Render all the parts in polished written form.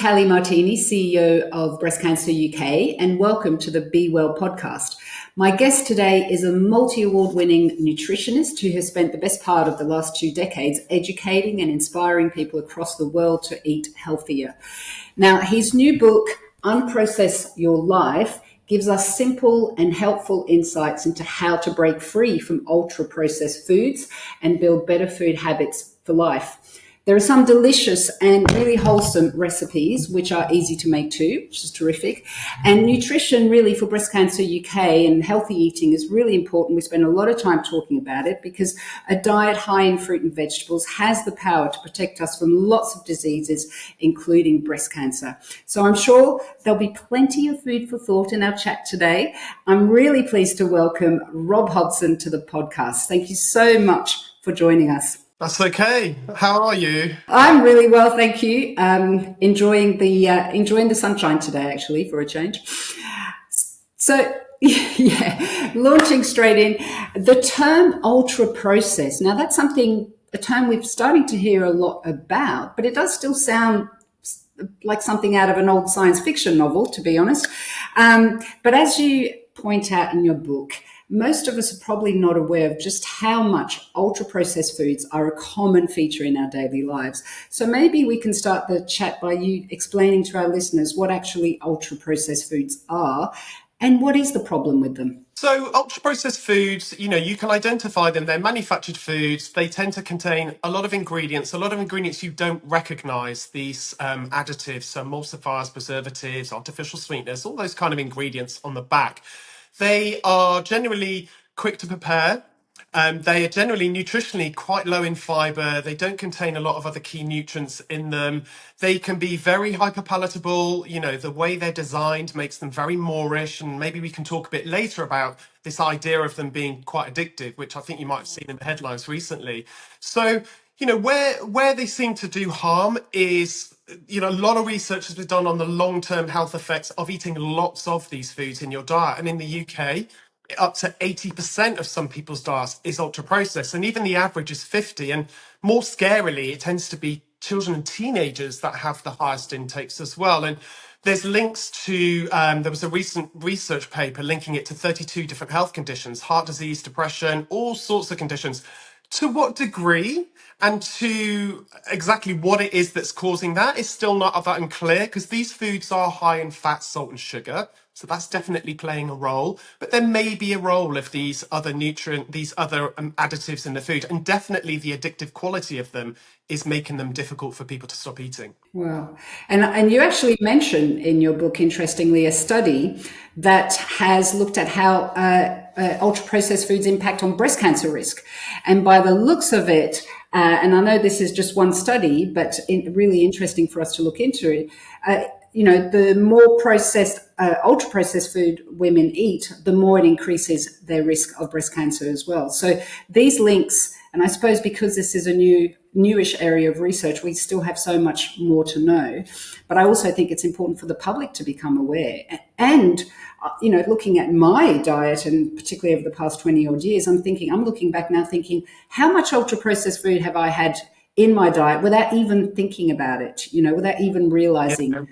Thalie Martini, CEO of Breast Cancer UK, and welcome to the Be Well podcast. My guest today is a multi-award winning nutritionist who has spent the best part of the last 2 decades educating and inspiring people across the world to eat healthier. Now, his new book, Unprocess Your Life, gives us simple and helpful insights into how to break free from ultra-processed foods and build better food habits for life. There are some delicious and really wholesome recipes, which are easy to make too, which is terrific. And nutrition really for Breast Cancer UK and healthy eating is really important. We spend a lot of time talking about it because a diet high in fruit and vegetables has the power to protect us from lots of diseases, including breast cancer. So I'm sure there'll be plenty of food for thought in our chat today. I'm really pleased to welcome Rob Hobson to the podcast. Thank you so much for joining us. That's okay. How are you? I'm really well, thank you. Enjoying the sunshine today, actually, for a change. So, yeah, launching straight in, the term ultra processed. Now, that's a term we're starting to hear a lot about, but it does still sound like something out of an old science fiction novel, to be honest. But as you point out in your book, most of us are probably not aware of just how much ultra-processed foods are a common feature in our daily lives. So maybe we can start the chat by you explaining to our listeners what actually ultra-processed foods are and what is the problem with them. So ultra-processed foods, you can identify them. They're manufactured foods. They tend to contain a lot of ingredients you don't recognize. These additives, so emulsifiers, preservatives, artificial sweeteners, all those kind of ingredients on the back. They are generally quick to prepare. They are generally nutritionally quite low in fiber. They don't contain a lot of other key nutrients in them. They can be very hyperpalatable. The way they're designed makes them very moreish. And maybe we can talk a bit later about this idea of them being quite addictive, which I think you might have seen in the headlines recently. So, where they seem to do harm is, a lot of research has been done on the long-term health effects of eating lots of these foods in your diet. And in the UK, up to 80% of some people's diets is ultra processed, and even the average is 50. And more scarily, it tends to be children and teenagers that have the highest intakes as well. And there's links to there was a recent research paper linking it to 32 different health conditions: heart disease, depression, all sorts of conditions. To what degree and to exactly what it is that's causing that is still not that unclear, because these foods are high in fat, salt and sugar. So that's definitely playing a role. But there may be a role of these other additives in the food. And definitely the addictive quality of them is making them difficult for people to stop eating. Wow. And you actually mention in your book, interestingly, a study that has looked at how ultra-processed foods impact on breast cancer risk. And by the looks of it, and I know this is just one study, but really interesting for us to look into it, the more processed, ultra-processed food women eat, the more it increases their risk of breast cancer as well. So these links, and I suppose because this is a newish area of research, we still have so much more to know. But I also think it's important for the public to become aware. And, looking at my diet, and particularly over the past 20 odd years, I'm looking back now thinking, how much ultra-processed food have I had in my diet without even thinking about it, without even realizing it.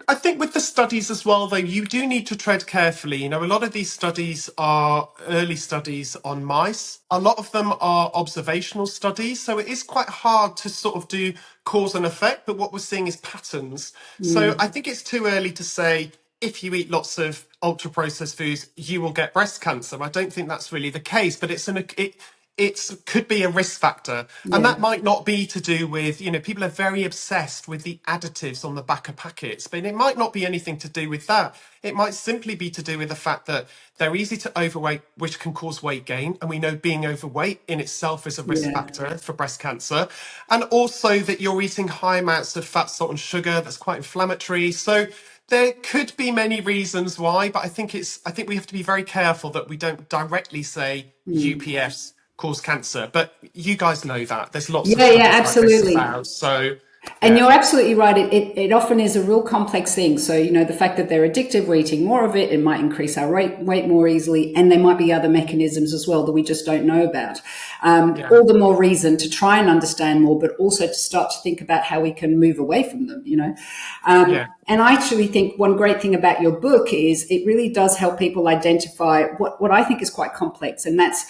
I think with the studies as well, though, you do need to tread carefully. A lot of these studies are early studies on mice. A lot of them are observational studies. So it is quite hard to sort of do cause and effect. But what we're seeing is patterns. So I think it's too early to say, if you eat lots of ultra processed foods, you will get breast cancer. I don't think that's really the case, but it could be a risk factor. And that might not be to do with, people are very obsessed with the additives on the back of packets, but it might not be anything to do with that. It might simply be to do with the fact that they're easy to overweight, which can cause weight gain. And we know being overweight in itself is a risk factor for breast cancer. And also that you're eating high amounts of fat, salt and sugar. That's quite inflammatory. So there could be many reasons why, but I think we have to be very careful that we don't directly say UPFs cause cancer, but you guys know that there's lots of studies absolutely. like this about. So And Yeah, you're absolutely right. It often is a real complex thing. So, the fact that they're addictive, we're eating more of it, it might increase our weight more easily. And there might be other mechanisms as well that we just don't know about. yeah, All the more reason to try and understand more, but also to start to think about how we can move away from them. yeah, And I actually think one great thing about your book is it really does help people identify what I think is quite complex. And that's,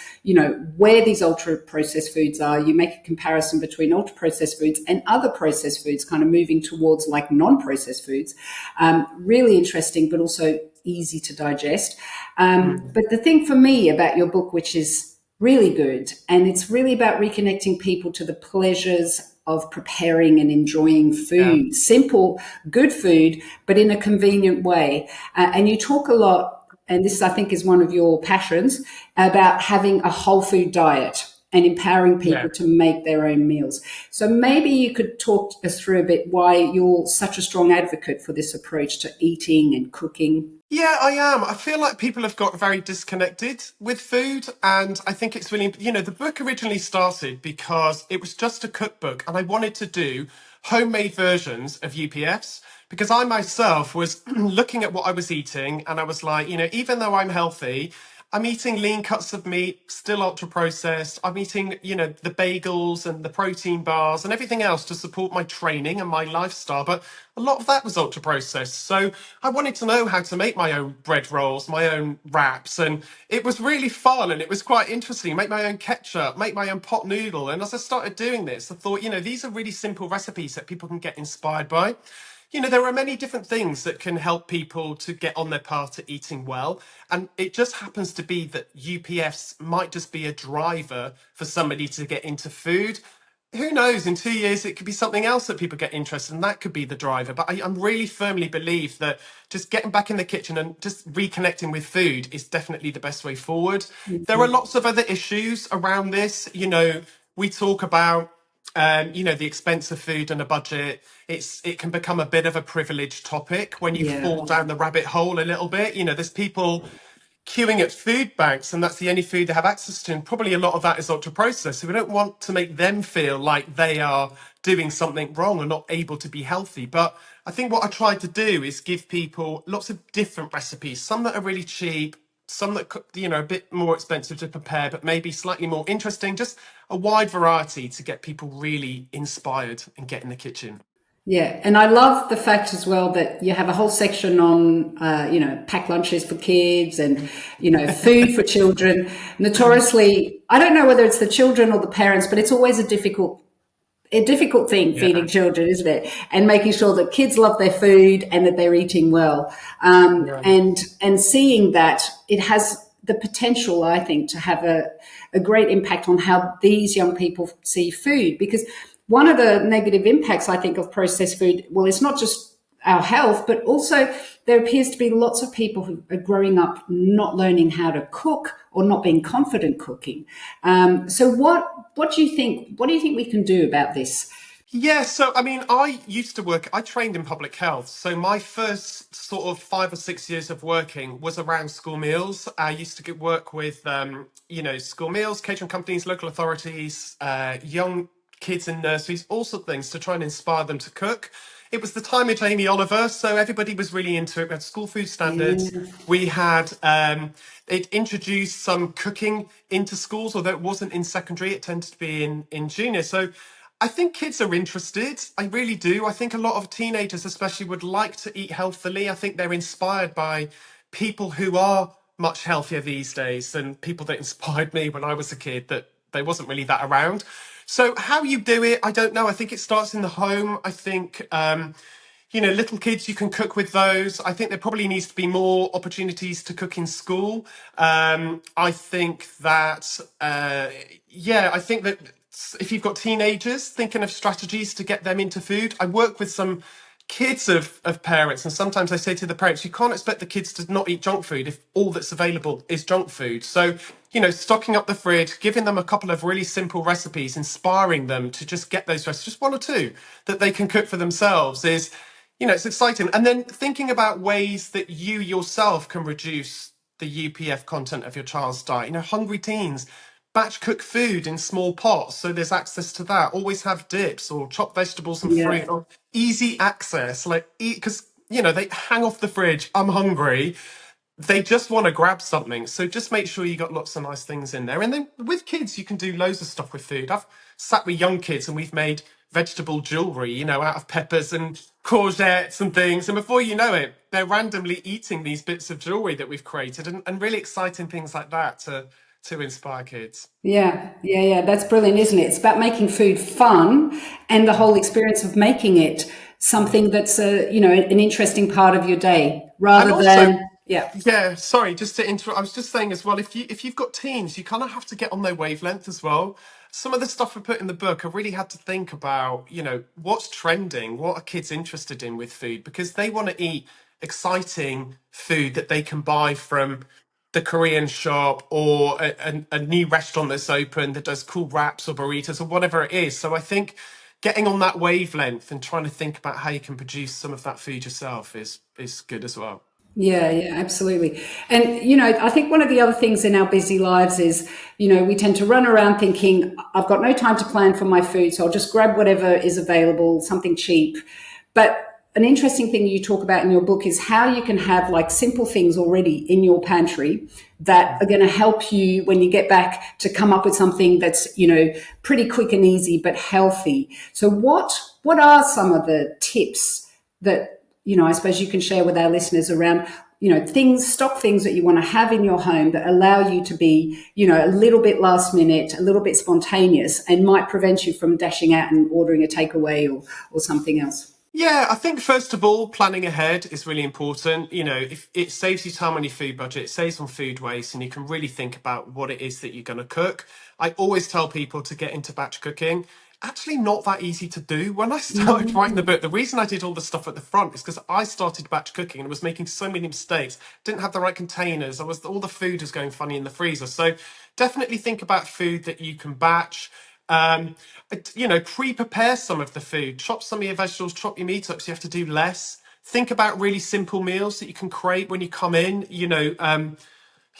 where these ultra processed foods are. You make a comparison between ultra processed foods and other processed foods, kind of moving towards like non processed foods. Really interesting, but also easy to digest. mm, But the thing for me about your book, which is really good, and it's really about reconnecting people to the pleasures of preparing and enjoying yeah, food, simple, good food, but in a convenient way. And you talk a lot, and this I think is one of your passions, about having a whole food diet and empowering yeah. people to make their own meals. So maybe you could talk us through a bit why you're such a strong advocate for this approach to eating and cooking. Yeah, I am. I feel like people have got very disconnected with food. And I think it's really, the book originally started because it was just a cookbook and I wanted to do homemade versions of UPFs because I myself was looking at what I was eating and I was like, even though I'm healthy, I'm eating lean cuts of meat, still ultra processed. I'm eating, the bagels and the protein bars and everything else to support my training and my lifestyle. But a lot of that was ultra processed. So I wanted to know how to make my own bread rolls, my own wraps. And it was really fun and it was quite interesting. Make my own ketchup, make my own pot noodle. And as I started doing this, I thought, these are really simple recipes that people can get inspired by. There are many different things that can help people to get on their path to eating well. And it just happens to be that UPFs might just be a driver for somebody to get into food. Who knows, in 2 years, it could be something else that people get interested in. That could be the driver. But I'm really firmly believe that just getting back in the kitchen and just reconnecting with food is definitely the best way forward. There are lots of other issues around this. We talk about the expense of food and a budget. It can become a bit of a privileged topic when you Yeah. fall down the rabbit hole a little bit. There's people queuing at food banks and that's the only food they have access to, and probably a lot of that is ultra processed. So we don't want to make them feel like they are doing something wrong or not able to be healthy. But I think what I tried to do is give people lots of different recipes, some that are really cheap, some that a bit more expensive to prepare but maybe slightly more interesting, just a wide variety to get people really inspired and get in the kitchen. Yeah, and I love the fact as well that you have a whole section on, packed lunches for kids and, food for children. Notoriously, I don't know whether it's the children or the parents, but it's always a difficult thing Yeah, feeding children, isn't it? And making sure that kids love their food and that they're eating well. yeah, And seeing that it has the potential, I think, to have a great impact on how these young people see food. Because one of the negative impacts, I think, of processed food, well, it's not just our health, but also there appears to be lots of people who are growing up not learning how to cook or not being confident cooking. So what do you think? What do you think we can do about this? yeah. So, I mean, I trained in public health. So, my first sort of 5 or 6 years of working was around school meals. I used to work with, school meals, catering companies, local authorities, young kids in nurseries, all sorts of things to try and inspire them to cook. It was the time of Jamie Oliver, so everybody was really into it. We had school food standards. Yeah, We had it introduced some cooking into schools, although it wasn't in secondary. It tended to be in junior. So I think kids are interested. I really do. I think a lot of teenagers, especially, would like to eat healthily. I think they're inspired by people who are much healthier these days than people that inspired me when I was a kid, that there wasn't really that around. So, how you do it, I don't know. I think it starts in the home. I think little kids, you can cook with those. I think there probably needs to be more opportunities to cook in school. I think that, I think that if you've got teenagers, thinking of strategies to get them into food. I work with some kids of parents, and sometimes I say to the parents, you can't expect the kids to not eat junk food if all that's available is junk food. So, stocking up the fridge, giving them a couple of really simple recipes, inspiring them to just get those recipes, just one or two that they can cook for themselves is, it's exciting. And then thinking about ways that you yourself can reduce the UPF content of your child's diet. Hungry teens, batch cook food in small pots, so there's access to that. Always have dips or chopped vegetables and Yeah. fruit, or easy access, like eat, because they hang off the fridge. I'm hungry. They just want to grab something. So just make sure you got lots of nice things in there. And then with kids, you can do loads of stuff with food. I've sat with young kids and we've made vegetable jewelry, out of peppers and courgettes and things. And before you know it, they're randomly eating these bits of jewelry that we've created, and really exciting things like that to inspire kids. Yeah. That's brilliant, isn't it? It's about making food fun and the whole experience of making it something that's an interesting part of your day And rather also, than, yeah. yeah, sorry, just to interrupt. I was just saying as well, if you've got teens, you kind of have to get on their wavelength as well. Some of the stuff I put in the book, I really had to think about, what's trending, what are kids interested in with food, because they want to eat exciting food that they can buy from the Korean shop or a new restaurant that's open that does cool wraps or burritos or whatever it is. So I think getting on that wavelength and trying to think about how you can produce some of that food yourself is good as well. Yeah, absolutely. And, I think one of the other things in our busy lives is, we tend to run around thinking, I've got no time to plan for my food, so I'll just grab whatever is available, something cheap. But an interesting thing you talk about in your book is how you can have like simple things already in your pantry that are going to help you when you get back to come up with something that's, pretty quick and easy, but healthy. So what are some of the tips that, I suppose you can share with our listeners around, stock things that you want to have in your home that allow you to be, a little bit last minute, a little bit spontaneous, and might prevent you from dashing out and ordering a takeaway or something else? Yeah, I think first of all, planning ahead is really important. If it saves you time on your food budget, it saves on food waste, and you can really think about what it is that you're going to cook. I always tell people to get into batch cooking. Actually, not that easy to do. When I started writing the book, the reason I did all the stuff at the front is because I started batch cooking and was making so many mistakes. Didn't have the right containers. All the food was going funny in the freezer. So definitely think about food that you can batch. Um, pre-prepare some of the food, chop some of your vegetables, chop your meat up so you have to do less. Think about really simple meals that you can create when you come in.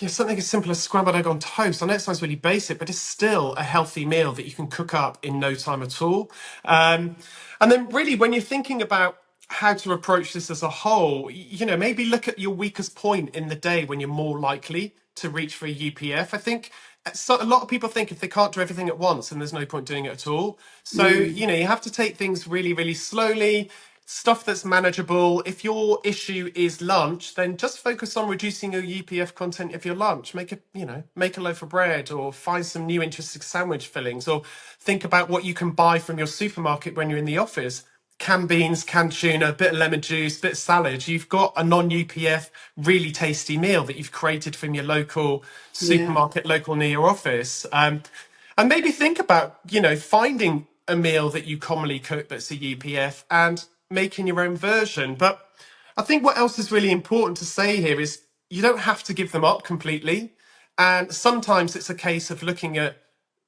Something as simple as scrambled egg on toast. I know it sounds really basic, but it's still a healthy meal that you can cook up in no time at all. And then really, when you're thinking about how to approach this as a whole, maybe look at your weakest point in the day when you're more likely to reach for a UPF. I think a lot of people think if they can't do everything at once, then there's no point doing it at all. So, you have to take things really, really slowly, stuff that's manageable. If your issue is lunch, then just focus on reducing your UPF content of your lunch. Make a loaf of bread or find some new interesting sandwich fillings, or think about what you can buy from your supermarket when you're in the office. Canned beans, canned tuna, a bit of lemon juice, bit of salad. You've got a non-UPF, really tasty meal that you've created from your local Yeah. supermarket, local near your office. And maybe think about, finding a meal that you commonly cook that's a UPF and making your own version. But I think what else is really important to say here is you don't have to give them up completely. And sometimes it's a case of looking at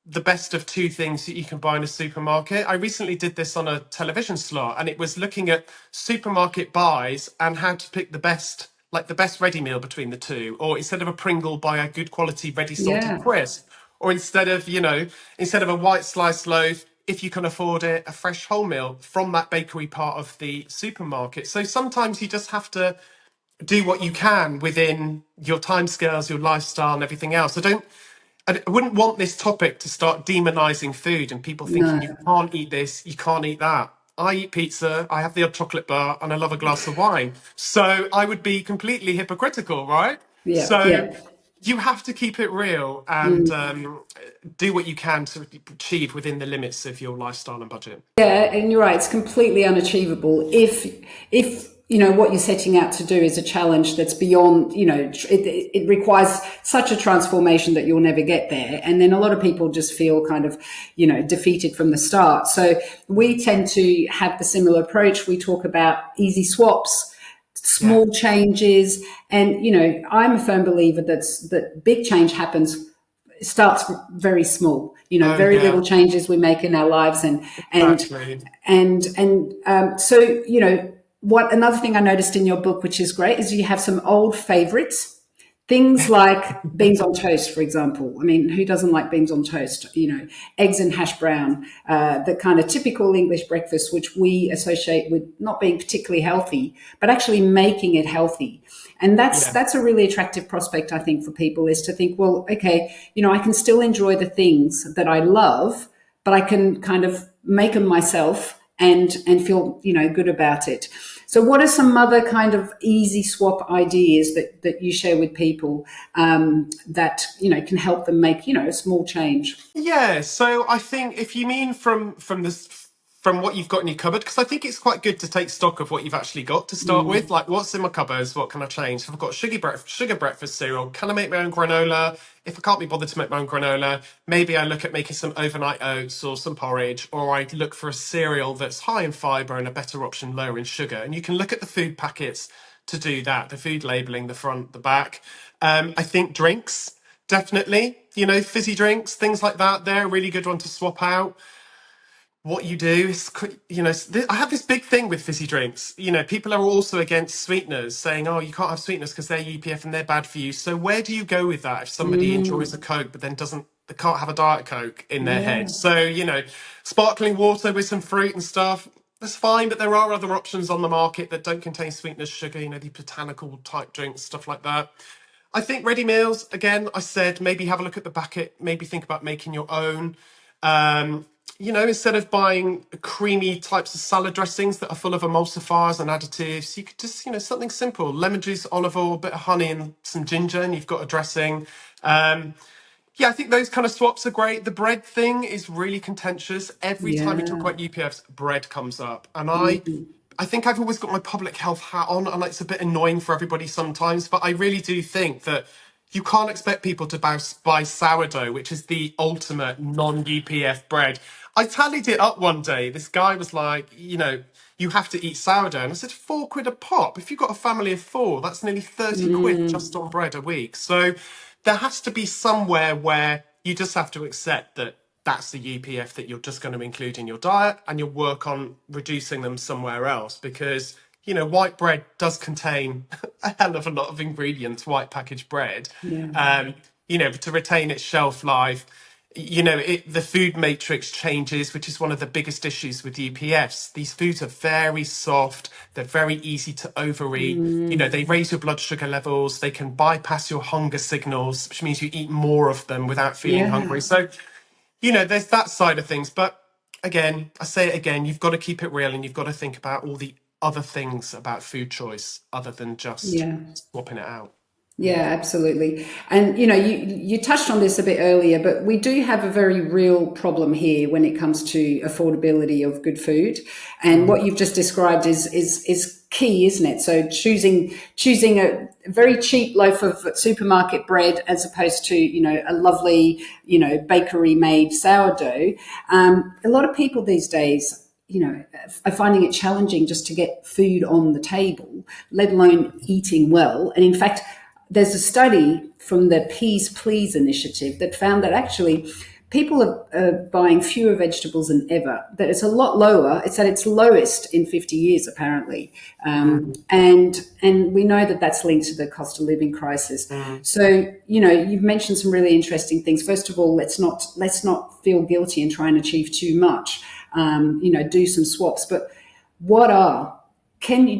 the best of two things that you can buy in a supermarket. I recently did this on a television slot, and it was looking at supermarket buys and how to pick the best ready meal between the two. Or instead of a Pringle, buy a good quality ready salted Yeah. crisp. Or instead of a white sliced loaf, if you can afford it, a fresh wholemeal from that bakery part of the supermarket. So sometimes you just have to do what you can within your timescales, your lifestyle, and everything else. I wouldn't want this topic to start demonizing food and people thinking you No. can't eat this, you can't eat that. I eat pizza, I have the odd chocolate bar, and I love a glass of wine. So I would be completely hypocritical, right? Yeah. So Yeah. you have to keep it real and do what you can to achieve within the limits of your lifestyle and budget. Yeah, and you're right. It's completely unachievable if what you're setting out to do is a challenge that's beyond. It requires such a transformation that you'll never get there, and then a lot of people just feel kind of defeated from the start. So we tend to have the similar approach. We talk about easy swaps, Yeah. small changes, and I'm a firm believer that big change starts very small, Oh, very little yeah. changes we make in our lives, and Exactly. so what another thing I noticed in your book, which is great, is you have some old favorites Things like beans on toast, for example. I mean, who doesn't like beans on toast? You know, eggs and hash brown, the kind of typical English breakfast, which we associate with not being particularly healthy, but actually making it healthy. And Yeah. that's a really attractive prospect, I think, for people, is to think, well, okay, you know, I can still enjoy the things that I love, but I can kind of make them myself and feel, you know, good about it. So, what are some other kind of easy swap ideas that you share with people, that, you know, can help them make, you know, a small change? Yeah, so I think if you mean from this from what you've got in your cupboard, because I think it's quite good to take stock of what you've actually got to start with. Mm, Like, what's in my cupboards? What can I change? If I've got sugar breakfast cereal, can I make my own granola? If I can't be bothered to make my own granola, maybe I look at making some overnight oats or some porridge, or I look for a cereal that's high in fibre and a better option, lower in sugar. And you can look at the food packets to do that, the food labelling, the front, the back. I think drinks. Definitely, you know, fizzy drinks, things like that. They're a really good one to swap out. What you do is, you know, I have this big thing with fizzy drinks. You know, people are also against sweeteners, saying, oh, you can't have sweeteners because they're UPF and they're bad for you. So where do you go with that if somebody enjoys a mm, Coke but then they can't have a Diet Coke in their head? yeah, So, you know, sparkling water with some fruit and stuff, that's fine, but there are other options on the market that don't contain sweeteners, sugar, you know, the botanical type drinks, stuff like that. I think ready meals, again, I said maybe have a look at the bucket, maybe think about making your own. Um, you know, instead of buying creamy types of salad dressings that are full of emulsifiers and additives, you could just, you know, something simple: lemon juice, olive oil, a bit of honey, and some ginger, and you've got a dressing. Um, yeah, I think those kind of swaps are great. The bread thing is really contentious. Every time you talk yeah, about UPFs, bread comes up. And mm, I think I've always got my public health hat on, and it's a bit annoying for everybody sometimes, but I really do think that you can't expect people to buy sourdough, which is the ultimate non-UPF bread. I tallied it up one day. This guy was like, you know, you have to eat sourdough. And I said, £4 a pop. If you've got a family of four, that's nearly 30 quid just mm, on bread a week. So there has to be somewhere where you just have to accept that that's the UPF that you're just going to include in your diet, and you'll work on reducing them somewhere else, because, you know, white bread does contain a hell of a lot of ingredients, white packaged bread. yeah, um you know, to retain its shelf life. You know, the food matrix changes, which is one of the biggest issues with UPFs. These foods are very soft, they're very easy to overeat. You know, mm, they raise your blood sugar levels, they can bypass your hunger signals, which means you eat more of them without feeling hungry. yeah. So, you know, there's that side of things. But again, I say it again, you've got to keep it real, and you've got to think about all the other things about food choice other than just Yeah. swapping it out. Yeah, absolutely. And you know, you touched on this a bit earlier, but we do have a very real problem here when it comes to affordability of good food. And Mm. what you've just described is key, isn't it? So choosing a very cheap loaf of supermarket bread as opposed to, you know, a lovely, you know, bakery made sourdough. A lot of people these days, you know, are finding it challenging just to get food on the table, let alone eating well. And in fact, there's a study from the Peas Please initiative that found that actually people are buying fewer vegetables than ever, that it's a lot lower. It's at its lowest in 50 years, apparently. Mm. And we know that that's linked to the cost of living crisis. Mm. So, you know, you've mentioned some really interesting things. First of all, let's not feel guilty and try and achieve too much. You know, do some swaps. But what are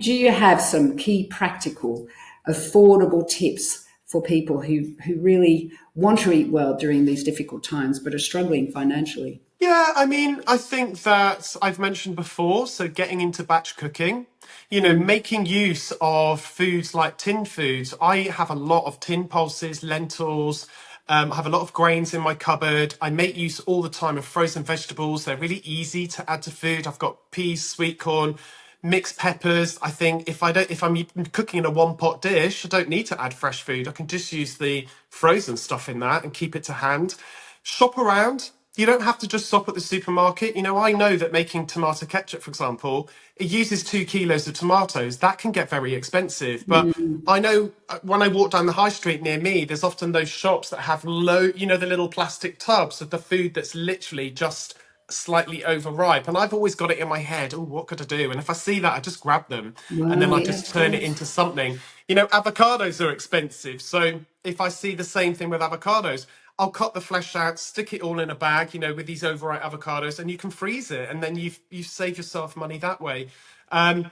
do you have some key practical, affordable tips for people who really want to eat well during these difficult times but are struggling financially? Yeah, I mean, I think that I've mentioned before, so getting into batch cooking, you know, Mm, making use of foods like tin foods. I have a lot of tin pulses, lentils, I have a lot of grains in my cupboard. I make use all the time of frozen vegetables. They're really easy to add to food. I've got peas, sweet corn, mixed peppers. I think if I'm cooking in a one pot dish, I don't need to add fresh food. I can just use the frozen stuff in that and keep it to hand. Shop around. You don't have to just stop at the supermarket. You know, I know that making tomato ketchup, for example, it uses 2 kilos of tomatoes. That can get very expensive. But mm, I know when I walk down the high street near me, there's often those shops that have you know, the little plastic tubs of the food that's literally just slightly overripe. And I've always got it in my head, oh, what could I do? And if I see that, I just grab them and then Well, I yeah, just of turn it course. into something. You know, avocados are expensive. So if I see the same thing with avocados, I'll cut the flesh out, stick it all in a bag, you know, with these overripe avocados, and you can freeze it. And then you save yourself money that way. Um,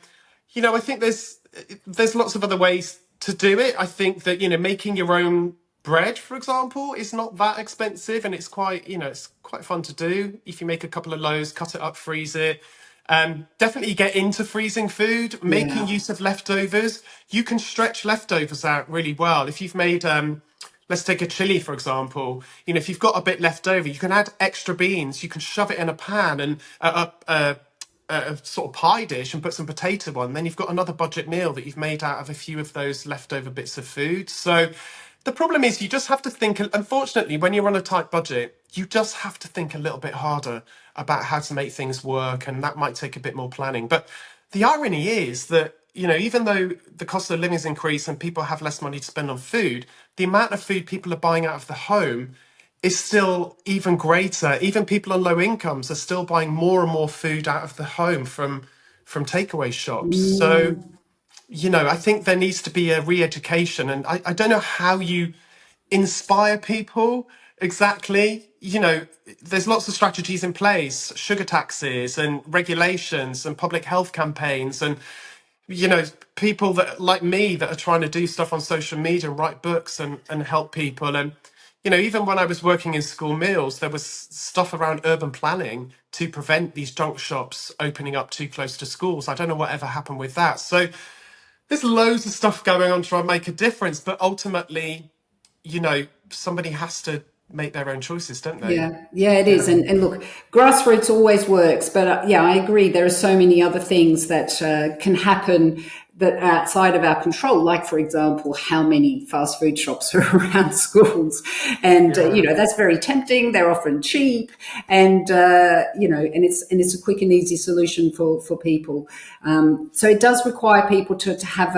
you know, I think there's lots of other ways to do it. I think that, you know, making your own bread, for example, is not that expensive, and it's quite, you know, it's quite fun to do. If you make a couple of loaves, cut it up, freeze it. Definitely get into freezing food, making Yeah. use of leftovers. You can stretch leftovers out really well. If you've made let's take a chili, for example. You know, if you've got a bit left over, you can add extra beans. You can shove it in a pan and a sort of pie dish and put some potato on. Then you've got another budget meal that you've made out of a few of those leftover bits of food. So the problem is you just have to think, unfortunately, when you're on a tight budget, you just have to think a little bit harder about how to make things work. And that might take a bit more planning. But the irony is that, you know, even though the cost of living has increased and people have less money to spend on food, the amount of food people are buying out of the home is still even greater. Even people on low incomes are still buying more and more food out of the home from takeaway shops. So, Mm, you know, I think there needs to be a re-education, and I don't know how you inspire people exactly. You know, there's lots of strategies in place, sugar taxes and regulations and public health campaigns, and you know, people that like me that are trying to do stuff on social media and write books and help people. And you know, even when I was working in school meals, there was stuff around urban planning to prevent these junk shops opening up too close to schools. I don't know whatever happened with that. So there's loads of stuff going on to try and make a difference, but ultimately, you know, somebody has to make their own choices, don't they? yeah, yeah, it is. Yeah. And look, grassroots always works, but yeah, I agree. There are so many other things that can happen that are outside of our control, like, for example, how many fast food shops are around schools. And, Yeah. that's very tempting. They're often cheap and, and it's a quick and easy solution for people. So it does require people to have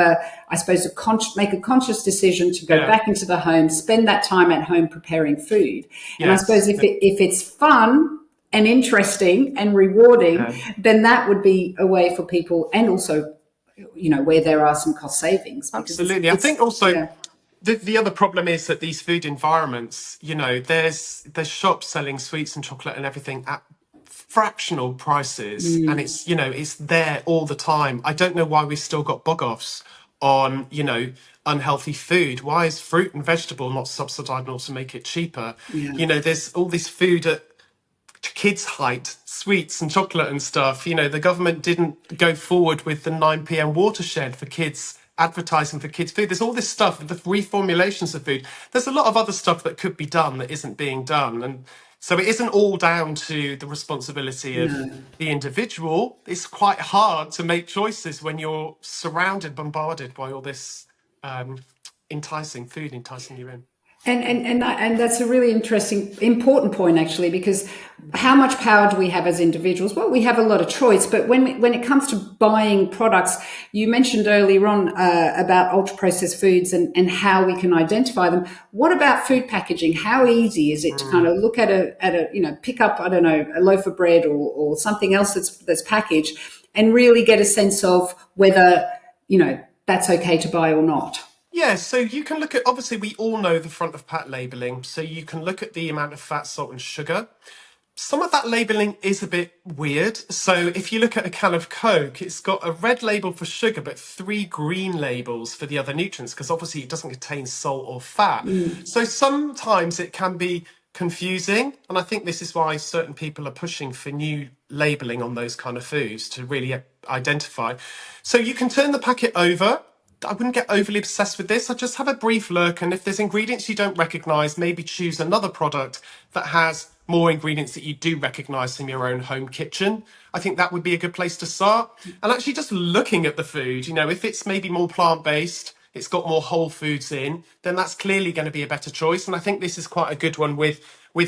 I suppose, make a conscious decision to go Yeah. back into the home, spend that time at home preparing food. And I suppose Yes. if it's fun and interesting and rewarding, Yeah. then that would be a way for people, and also, where there are some cost savings, because Absolutely. I think also yeah, the other problem is that these food environments, you know, there's shops selling sweets and chocolate and everything at fractional prices, and it's, you know, it's there all the time. I don't know why we've still got bog offs on, you know, unhealthy food. Why is fruit and vegetable not subsidized and also make it cheaper? yeah, You know, there's all this food at kids' height, sweets and chocolate and stuff. You know, the government didn't go forward with the 9 p.m. watershed for kids, advertising for kids' food. There's all this stuff, the reformulations of food. There's a lot of other stuff that could be done that isn't being done. And so it isn't all down to the responsibility of no. the individual. It's quite hard to make choices when you're surrounded, bombarded by all this enticing food, enticing you in. And that's a really interesting, important point, actually, because how much power do we have as individuals? Well, we have a lot of choice, but when it comes to buying products, you mentioned earlier on about ultra processed foods and how we can identify them. What about food packaging? How easy is it to kind Mm. of look at pick up, I don't know, a loaf of bread or something else that's packaged, and really get a sense of whether that's okay to buy or not? Yeah, so you can look at, obviously, we all know the front of pack labeling. So you can look at the amount of fat, salt, and sugar. Some of that labeling is a bit weird. So if you look at a can of Coke, it's got a red label for sugar, but three green labels for the other nutrients, because obviously it doesn't contain salt or fat. So sometimes it can be confusing. And I think this is why certain people are pushing for new labeling on those kind of foods to really identify. So you can turn the packet over. I wouldn't get overly obsessed with this. I just have a brief look, and if there's ingredients you don't recognize, maybe choose another product that has more ingredients that you do recognize from your own home kitchen. I think that would be a good place to start. And actually just looking at the food, you know, if it's maybe more plant-based, it's got more whole foods in, then that's clearly going to be a better choice. And I think this is quite a good one with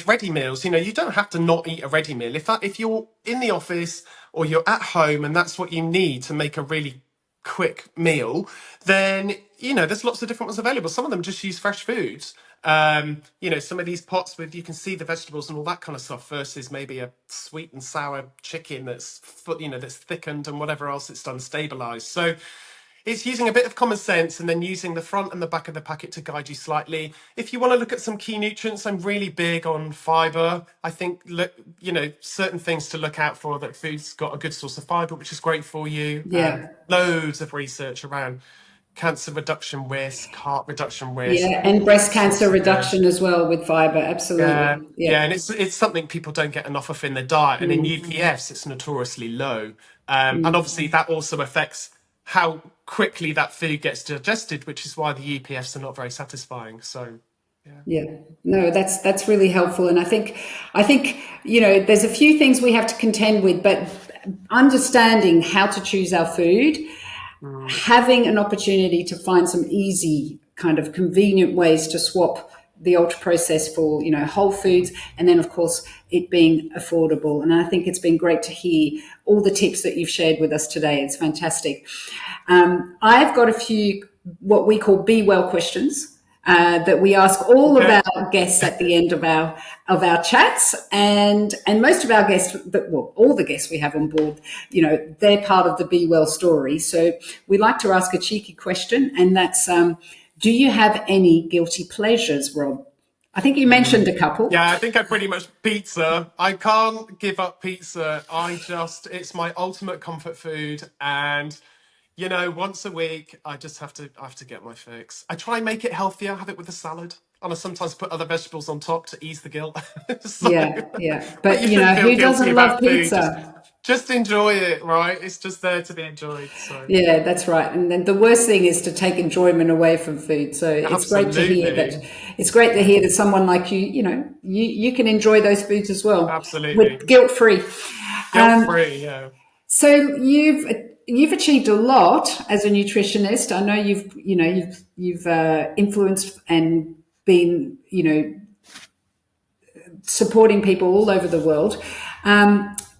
ready meals. You know, you don't have to not eat a ready meal. If you're in the office or you're at home and that's what you need to make a really quick meal, then there's lots of different ones available. Some of them just use fresh foods. Some of these pots with you can see the vegetables and all that kind of stuff versus maybe a sweet and sour chicken that's thickened and whatever else it's done stabilized. So it's using a bit of common sense and then using the front and the back of the packet to guide you slightly. If you want to look at some key nutrients, I'm really big on fiber. I think, certain things to look out for, that food's got a good source of fiber, which is great for you. Yeah. Loads of research around cancer reduction risk, heart reduction risk, Yeah. And all breast cancer sorts of good. reduction as well with fiber. Yeah, Absolutely. yeah, Yeah. and it's something people don't get enough of in their diet, and in UPFs it's notoriously low, and obviously that also affects how quickly that food gets digested, which is why the UPFs are not very satisfying. So, yeah. Yeah, no, that's really helpful, and I think there's a few things we have to contend with, but understanding how to choose our food, Mm. having an opportunity to find some easy kind of convenient ways to swap the ultra processed for whole foods, and then of course it being affordable. And I think it's been great to hear all the tips that you've shared with us today. It's fantastic. I've got a few what we call be well questions that we ask all of Okay. our guests at the end of our chats, and most of our guests, well, all the guests we have on board, they're part of the Be Well story. So we like to ask a cheeky question, and that's, do you have any guilty pleasures, Rob? I think you mentioned a couple. Yeah, I think I pretty much pizza. I can't give up pizza. It's my ultimate comfort food, and once a week I have to get my fix. I try and make it healthier, have it with a salad, and I sometimes put other vegetables on top to ease the guilt. So, Yeah, yeah. but you But shouldn't feel who guilty doesn't love about food. Just pizza? just enjoy it, right? It's just there to be enjoyed. So, Yeah, that's right. And then the worst thing is to take enjoyment away from food. So it's great to hear that. absolutely, It's great to hear that someone like you, you can enjoy those foods as well absolutely, with guilt free. guilt Um, free. Yeah. so you've achieved a lot as a nutritionist. I know you've influenced and been supporting people all over the world.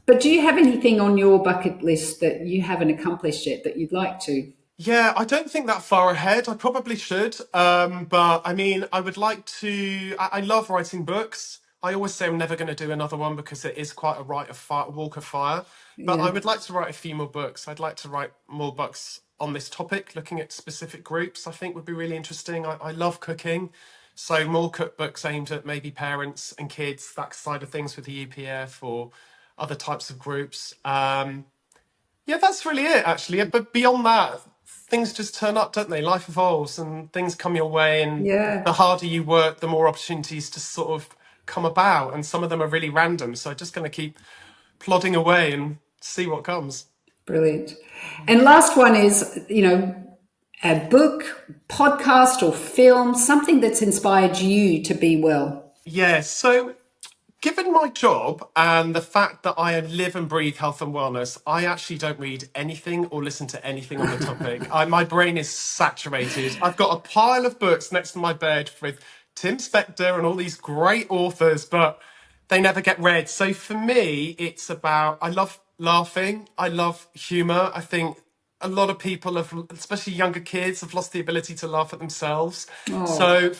But do you have anything on your bucket list that you haven't accomplished yet that you'd like to? Yeah, I don't think that far ahead. I probably should. But I mean, I would like to. I love writing books. I always say I'm never going to do another one because it is quite a rite of fire, walk of fire. But I Yeah, would like to write a few more books. I'd like to write more books on this topic, looking at specific groups. I think would be really interesting. I love cooking, so more cookbooks aimed at maybe parents and kids, that side of things with the UPF or other types of groups. Yeah, that's really it, actually. But beyond that, things just turn up, don't they? Life evolves and things come your way, and the yeah, harder you work, the more opportunities to sort of come about. And some of them are really random. So just going to keep plodding away and see what comes. brilliant. And last one is, a book, podcast, or film, something that's inspired you to be well. Yeah, so given my job and the fact that I live and breathe health and wellness, I actually don't read anything or listen to anything on the topic. My brain is saturated. I've got a pile of books next to my bed with Tim Spector and all these great authors, but they never get read. So for me, it's about, I love laughing. I love humor. I think a lot of people have, especially younger kids, have lost the ability to laugh at themselves. Oh, So,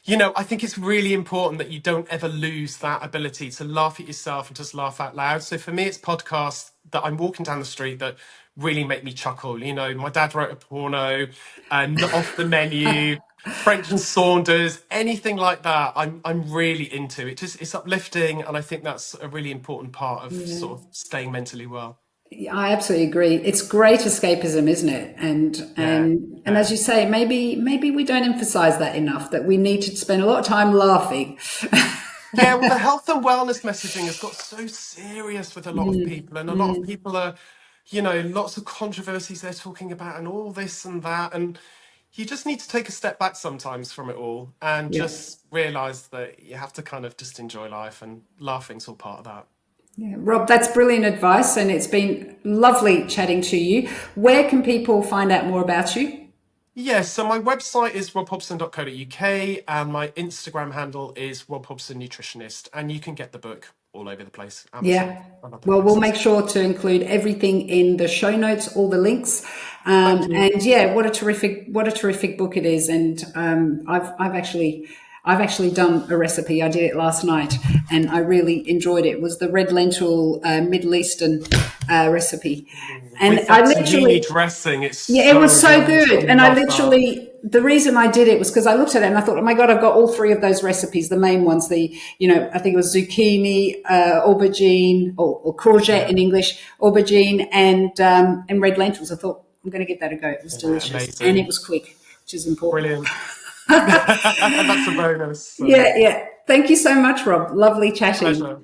I think it's really important that you don't ever lose that ability to laugh at yourself and just laugh out loud. So for me, it's podcasts that I'm walking down the street that really make me chuckle. My dad wrote a porno, Not Off the Menu, French and Saunders, anything like that. I'm really into it. It's uplifting, and I think that's a really important part of yeah. sort of staying mentally well. I absolutely agree. It's great escapism, isn't it? And Yeah, and yeah. as you say, maybe we don't emphasize that enough, that we need to spend a lot of time laughing. Yeah, well, the health and wellness messaging has got so serious with a lot of people, and a lot of people are, lots of controversies they're talking about, and all this and that. And you just need to take a step back sometimes from it all and Yeah. just realize that you have to kind of just enjoy life, and laughing's all part of that. Yeah. Rob, that's brilliant advice, and it's been lovely chatting to you. Where can people find out more about you? Yes, so my website is robhobson.co.uk and my Instagram handle is Rob Hobson Nutritionist, and you can get the book all over the place. Amazon. Yeah. And other Well, we'll places. make sure to include everything in the show notes, all the links. Thank you. And yeah, what a terrific book it is. And I've actually done a recipe. I did it last night, and I really enjoyed it. It was the red lentil Middle Eastern recipe, and With I that tahini literally. dressing, it's Yeah, it was so so good. I good. And love that. the reason I did it was because I looked at it and I thought, oh my God, I've got all three of those recipes, the main ones, I think it was zucchini, aubergine, or courgette Yeah, in English, aubergine and red lentils. I thought, I'm going to give that a go. It was yeah, delicious. And it amazing. was quick, which is important. Brilliant. That's a bonus. Yeah, yeah. Thank you so much, Rob. Lovely chatting. Pleasure.